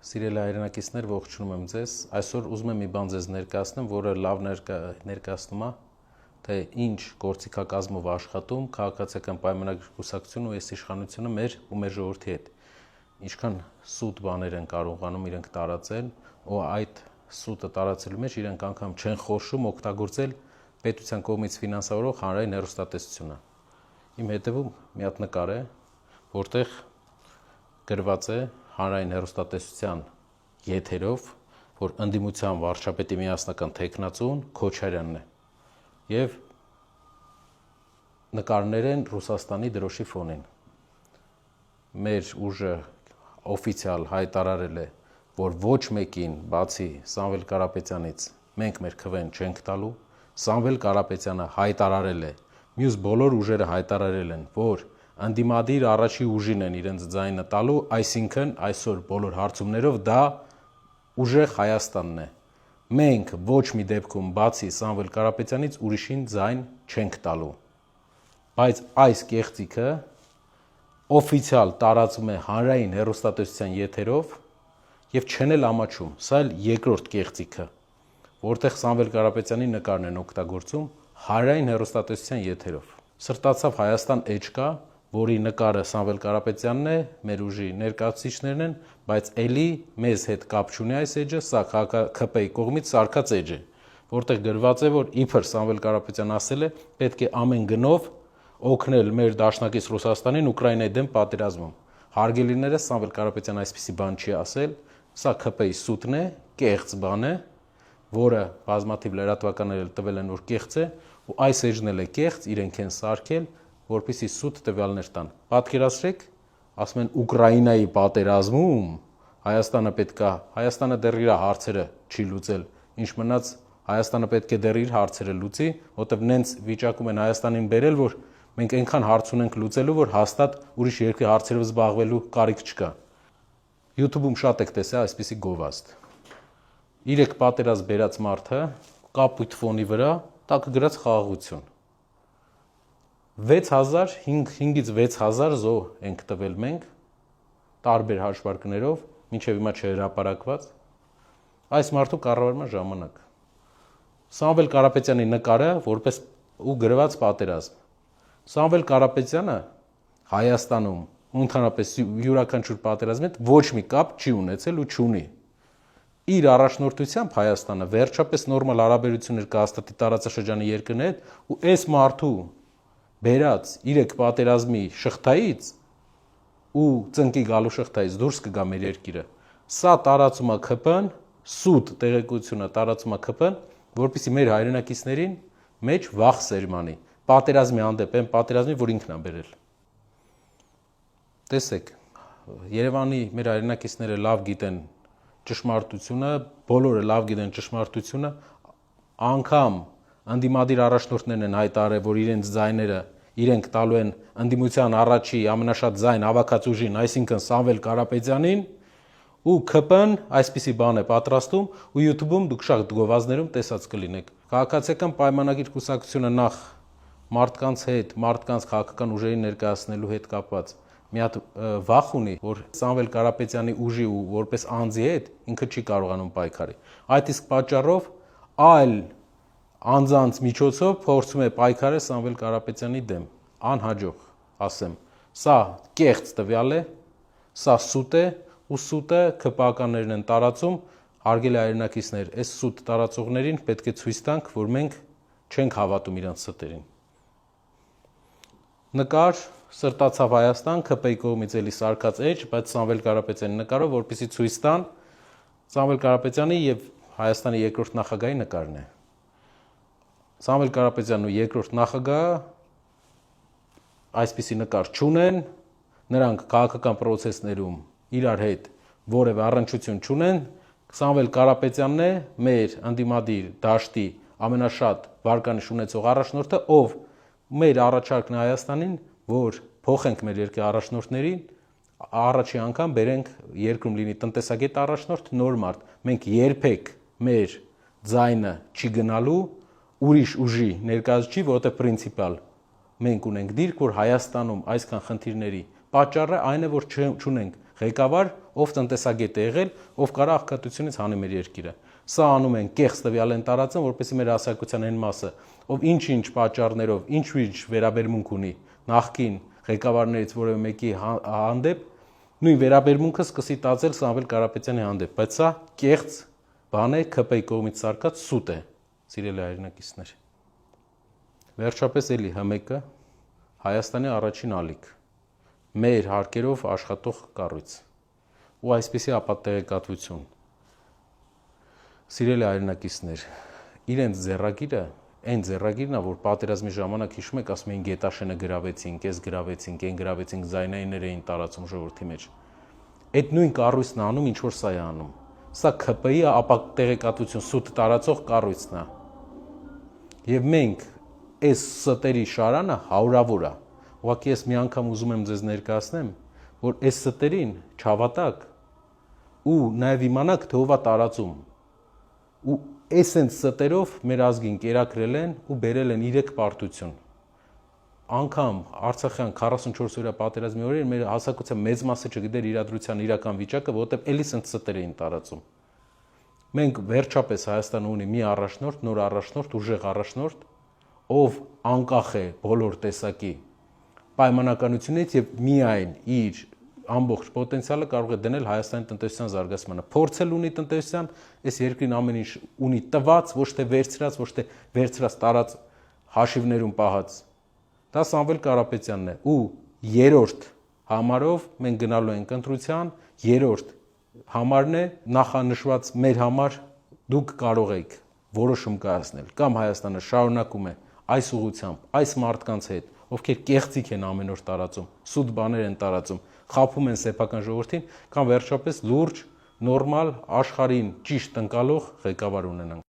Սիրելի հայրենակիցներ, ողջունում եմ ձեզ։ Այսօր ուզում եմ մի բան ձեզ ներկայացնեմ, որը լավ ներկայացնում է, թե ինչ գործիքակազմով աշխատում քաղաքացիական պայմանագրի կուսակցությունը ու այս իշխանությունը մեր ու մեր ժողովրդի հետ։ Ինչքան սուտ բաներ են կարողանում իրենք տարածել, ու այդ սուտը տարածելու մեջ իրենք անգամ չեն խորշում օգտագործել պետության կողմից ֆինանսավորող հանրային հեռուստատեսությունը։ Իմ հետևում մի հատ նկար է, որտեղ գրված է հանրային հեռուստատեսության եթերով, որ ընդդիմության վարչապետի միասնական թեկնածուն Քոչարյանն է, եւ նկարներ են Ռուսաստանի դրոշի ֆոնին։ Մեր ուժը օֆիցիալ հայտարարել է, որ ոչ մեկին, բացի Սամվել Կարապետյանից, մենք մեր քվեն չենք տալու։ Սամվել Կարապետյանը հայտարարել է, մյուս բոլոր ուժերը հայտարարել են, որ ընդդիմադիր առաջի ուժին են իրենց ձայնը տալու, այսինքն այսօր բոլոր հարցումներով դա ուժեղ Հայաստանն է։ Մենք ոչ մի դեպքում բացի Սամվել Կարապետյանից ուրիշին ձայն չենք տալու։ Բայց այս կեղծիքը օֆիցիալ տարածում է հանրային հեռուստատեսության եթերով եւ չեն էլ ամաչում։ Սա էլ երկրորդ կեղծիքը, որտեղ Սամվել Կարապետյանի նկարն են օգտագործում հանրային հեռուստատեսության եթերով։ Սրտացավ Հայաստան էջկա, որի նկարը Սամվել Կարապետյանն է, մեր ուժի ներկայացուցիչներն են, բայց ելի մեզ հետ կապ չունի այս էջը, սա ՔՊ-ի կողմից սարքած էջ է, որտեղ գրված է, որ իբր Սամվել Կարապետյանն ասել է, պետք է ամեն գնով օգնել մեր դաշնակից Ռուսաստանին Ուկրաինայի դեմ պատերազմում։ Հարգելիներս, Սամվել Կարապետյանը այսպիսի բան չի ասել, սա ՔՊ-ի սուտն է, կեղծ բան է, որը բազմաթիվ լրատվականներ տվել են, որ կեղծ է, ու այս էջն էլ է կեղծ, իրենք են սարքել, որպեսզի սուտ տվյալներ տան։ Պատկերացրեք, ասում են Ուկրաինայի պատերազմում Հայաստանը դեռ իր հարցերը չի լուծել, ինչ մնաց Հայաստանը պետք է դեռ իր հարցերը լուծի, որտեղ նենց վիճակում են Հայաստանին բերել, որ մենք այնքան հարց ունենք լուծելու, որ հաստատ ուրիշ երկրի հարցերով զբաղվելու կարիք չկա։ YouTube-ում շատ եք տեսել այսպիսի գովազդ։ 3 պատերազմ բերած մարդը կապույտ ֆոնի վրա տակը գրած խաղաղություն։ 5-ից 6000 զո ենք տվել մենք, տարբեր հաշվարկներով, մինչև հիմա չհրապարակված, այս մարդու կառավարման ժամանակ։ Սամվել Կարապետյանի նկարը որպես ու գրված պատերազմ։ Սամվել Կարապետյանը Հայաստանում ու ընդհանրապես յուրաքանչյուր պատերազմի հետ ոչ մի կապ չի ունեցել ու չունի։ Իր առաջնորդությամբ Հայաստանը վերջապես նորմալ հարաբերություններ կհաստատի տարածաշրջանի երկրների հետ, ու այս մարդու բերած 3 պատերազմի շղթայից ու ծնկի գալու շղթայից դուրս կգա մեր երկիրը։ Սա տարածում է ՔՊ-ն, սուտ տեղեկությունը տարածում է ՔՊ-ն, որպեսզի մեր հայրենակիցներին մեջ վախ սերմանի։ Պատերազմի հանդեպ են պատերազմի, որ ինքն է բերել։ Տեսեք, Երևանի մեր հայրենակիցները լավ գիտեն ճշմարտությունը, բոլորը լավ գիտեն ճշմարտությունը, անգամ ընդդիմադիր առաջնորդներն են հայտարարել, որ իրենց ձայները իրենք տալու են ընդդիմության առաջի ամենաշատ ձայն հավաքած ուժին, այսինքն Սամվել Կարապետյանին, ու ՔՊ-ն այսպիսի բան է պատրաստում, ու YouTube-ում դուք շատ գովազդներում տեսած կլինեք։ Քաղաքացիական պայմանագիր կուսակցությունը նախ մարդկանց հետ, մարդկանց քաղաքական ուժերի ներկայացնելու հետ կապված մի հատ վախ ունի, որ Սամվել Կարապետյանի ուժի ու որպես անձի հետ ինքը չի կարողանում պայքարի։ Այդ իսկ պատճառով այլ անձանց միջոցով փորձում է պայքարել Սամվել Կարապետյանի դեմ, անհաջող, ասեմ։ Սա կեղծ տվյալ է, սա սուտ է, ու սուտը ՔՊ-ականներն են տարածում, հարգելի հայրենակիցներ, այս սուտ տարածողներին պետք է ցույց տանք, որ մենք չենք հավատում իրանց ստերին։ Նկար սրտացավ Հայաստան, ՔՊ-ի կողմից էլի սարքած էջ, բայց Սամվել Կարապետյանի նկարով, որպեսզի ցույց տան Սամվել Կարապետյանի եւ Հայաստանի երկրորդ նախագահի նկարն է։ Սամվել Կարապետյանն ու երկրորդ նախագահը այսպիսի նկար չունեն, նրանք քաղաքական պրոցեսներում իրար հետ որևէ առնչություն չունեն։ Սամվել Կարապետյանն է մեր ընդդիմադիր դաշտի ամենաշատ վարկանիշ ունեցող առաջնորդը, ով մեր առաջարկն է Հայաստանին, որ փոխենք մեր երկրի առաջնորդներին, առաջի անգամ բերենք երկրում լինի տնտեսագետ առաջնորդ, նոր մարդ։ Մենք երբեք մեր ձայնը չի գնալու ուրիշ ուժի ներկայացուցիչ, որովհետև պրինցիպալ մենք ունենք դիրք, որ Հայաստանում այսքան խնդիրների պատճառը այն է, որ չունենք ղեկավար, ով տնտեսագետ է եղել, ով կարա աղքատությունից հանի մեր երկիրը։ Սա անում են կեղծ տվյալ են տարածում, որպեսզի մեր հասարակության այն մասը, ով ինչ-ինչ պատճառներով, ինչ-ինչ վերաբերմունք ունի նախկին ղեկավարներից որևէ մեկի հանդեպ, նույն վերաբերմունքը սկսի տածել Սամվել Կարապետյանի հանդեպ, բայց սա կեղծ բան է, ՔՊ-ի կողմից սարքած սուտ է, սիրելի հայրենակիցներ։ Վերջապես էլի ՀՄԿ Հայաստանի առաջին ալիք, մեր հարկերով աշխատող կառույց ու այսպիսի ապատեղեկատվություն։ Սիրելի հայրենակիցներ, իրենց ձեռագիրը, այն ձեռագիրն է, որ պատերազմի ժամանակ հիշում եք, ասում էին Գետաշենը գրավեցինք, այս գրավեցինք, այն գրավեցինք, զայնայիններ էին տարածում ժողովրդի մեջ։ Այդ նույն կառույցն է անում, ինչ որ սա է անում։ Սա ՔՊ-ի ապատեղեկատվություն սուտ տարածող կառույցն է։ Եվ մենք այս ստերի շարանը հարյուրավոր է։ Ուղղակի ես մի անգամ ուզում եմ ձեզ ներկայացնեմ, որ այս ստերին չհավատաք ու նաև իմանաք, թե ով է տարածում։ Ու այսենց ստերով մեր ազգին կերակրել են ու բերել են 3 պարտություն։ Անգամ Արցախյան 44 օրյա պատերազմի օրերին մեր հասարակության մեծ մասը չգիտեր իրադրության իրական վիճակը, որովհետև էլի սենց ստեր էին տարածում։ Մենք վերջապես Հայաստանը ունի մի առաջնորդ, նոր առաջնորդ, ուժեղ առաջնորդ, ով անկախ է բոլոր տեսակի պայմանականությունից եւ միայն իր ամբողջ պոտենցիալը կարող է դնել Հայաստանի տնտեսության զարգացմանը։ Փորձել ունի տնտեսության, այս երկրին ամեն ինչ ունի տված, ոչ թե վերցրած տարած հաշիվներում պահած։ Դա Սամվել Կարապետյանն է ու երրորդ համարով մենք գնալու ենք ընտրության, երրորդ համարն է նախանշված մեր համար դուք կարող եք որոշում կայացնել կամ Հայաստանը շարունակում է այս ուղղությամբ, այս մարդկանց հետ, ովքեր կեղծիք են ամեն օր տարածում, սուտ բաներ են տարածում, խաբում են սեփական ժողովրդին, կամ վերջապես լուրջ, նորմալ, աշխարհին ճիշտ ընկալող ղեկավար ունենանք։